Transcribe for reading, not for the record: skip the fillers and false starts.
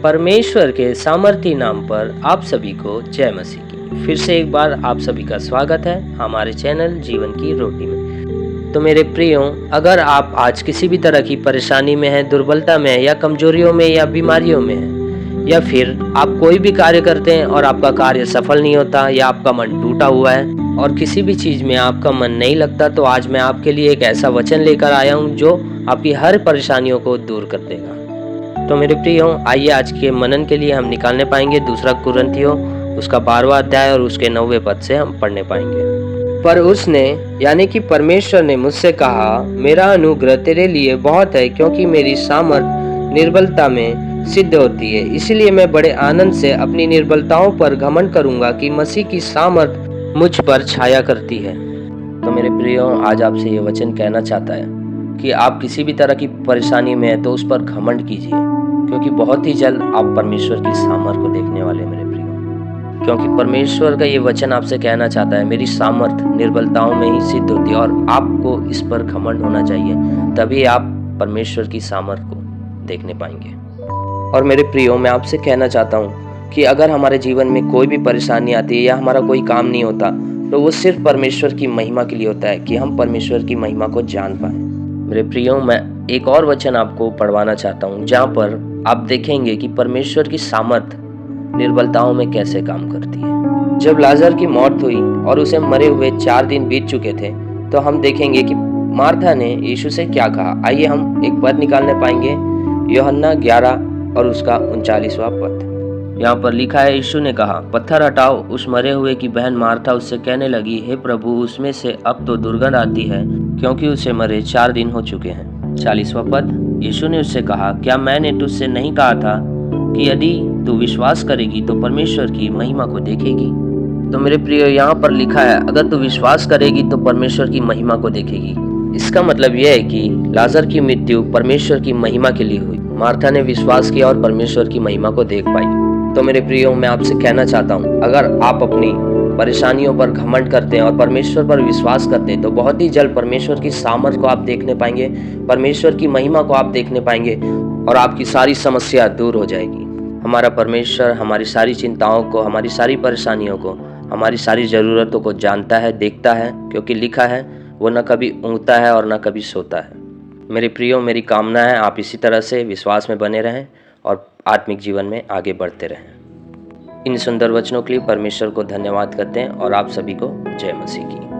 परमेश्वर के सामर्थी नाम पर आप सभी को जय मसीह की। फिर से एक बार आप सभी का स्वागत है हमारे चैनल जीवन की रोटी में। तो मेरे प्रियो, अगर आप आज किसी भी तरह की परेशानी में हैं, दुर्बलता में हैं या कमजोरियों में या बीमारियों में हैं, या फिर आप कोई भी कार्य करते हैं और आपका कार्य सफल नहीं होता या आपका मन टूटा हुआ है और किसी भी चीज़ में आपका मन नहीं लगता, तो आज मैं आपके लिए एक ऐसा वचन लेकर आया हूँ जो आपकी हर परेशानियों को दूर कर देगा। तो मेरे प्रियो, आइए आज के मनन के लिए हम निकालने पाएंगे दूसरा कुरिन्थियों उसका 12वां अध्याय और उसके 9वें पद से हम पढ़ने पाएंगे। पर उसने यानी कि परमेश्वर ने मुझसे कहा, मेरा अनुग्रह तेरे लिए बहुत है, क्योंकि मेरी सामर्थ निर्बलता में सिद्ध होती है। इसलिए मैं बड़े आनंद से अपनी निर्बलताओं पर घमंड करूंगा कि मसीह की सामर्थ मुझ पर छाया करती है। तो मेरे प्रियो, आज आपसे ये वचन कहना चाहता है कि आप किसी भी तरह की परेशानी में है तो उस पर घमंड कीजिए, क्योंकि बहुत ही जल्द आप परमेश्वर की सामर्थ को देखने वाले मेरे प्रियो। क्योंकि परमेश्वर का ये वचन आपसे कहना चाहता है, मेरी सामर्थ निर्बलताओं में ही सिद्ध होती है, और आपको इस पर घमंड होना चाहिए, तभी आप परमेश्वर की सामर्थ को देखने पाएंगे। और मेरे प्रियो, मैं आपसे कहना चाहता हूँ कि अगर हमारे जीवन में कोई भी परेशानी आती है या हमारा कोई काम नहीं होता, तो वो सिर्फ परमेश्वर की महिमा के लिए होता है, कि हम परमेश्वर की महिमा को जान पाए। मेरे प्रियो, मैं एक और वचन आपको पढ़वाना चाहता हूँ, जहाँ पर आप देखेंगे कि परमेश्वर की सामर्थ निर्बलताओं में कैसे काम करती है। जब लाजर की मौत हुई और उसे मरे हुए 4 दिन बीत चुके थे, तो हम देखेंगे कि मार्था ने यीशु से क्या कहा। आइए हम एक पद निकालने पाएंगे, यूहन्ना 11 और उसका 39वां पद। यहाँ पर लिखा है, यीशु ने कहा, पत्थर हटाओ। उस मरे हुए की बहन मार्था उससे कहने लगी, हे प्रभु, उसमें से अब तो दुर्गंध आती है, क्योंकि उसे मरे 4 दिन हो चुके हैं। 40वां पद, यीशु ने उससे कहा, क्या मैंने तुझसे नहीं कहा था कि यदि तू विश्वास करेगी तो परमेश्वर की महिमा को देखेगी। तो मेरे प्रियो, यहाँ पर लिखा है, अगर तू विश्वास करेगी तो परमेश्वर की महिमा को देखेगी। इसका मतलब यह है कि लाजर की मृत्यु परमेश्वर की महिमा के लिए हुई। मार्था ने विश्वास किया और परमेश्वर की महिमा को देख पाई। तो मेरे प्रियो, मैं आपसे कहना चाहता हूँ, अगर आप अपनी परेशानियों पर घमंड करते हैं और परमेश्वर पर विश्वास करते हैं, तो बहुत ही जल्द परमेश्वर की सामर्थ को आप देखने पाएंगे, परमेश्वर की महिमा को आप देखने पाएंगे, और आपकी सारी समस्या दूर हो जाएगी। हमारा परमेश्वर हमारी सारी चिंताओं को, हमारी सारी परेशानियों को, हमारी सारी ज़रूरतों को जानता है, देखता है, क्योंकि लिखा है, वो न कभी ऊँघता है और न कभी सोता है। मेरे प्रियो, मेरी कामना है आप इसी तरह से विश्वास में बने रहें और आत्मिक जीवन में आगे बढ़ते रहें। इन सुंदर वचनों के लिए परमेश्वर को धन्यवाद करते हैं और आप सभी को जय मसीह की।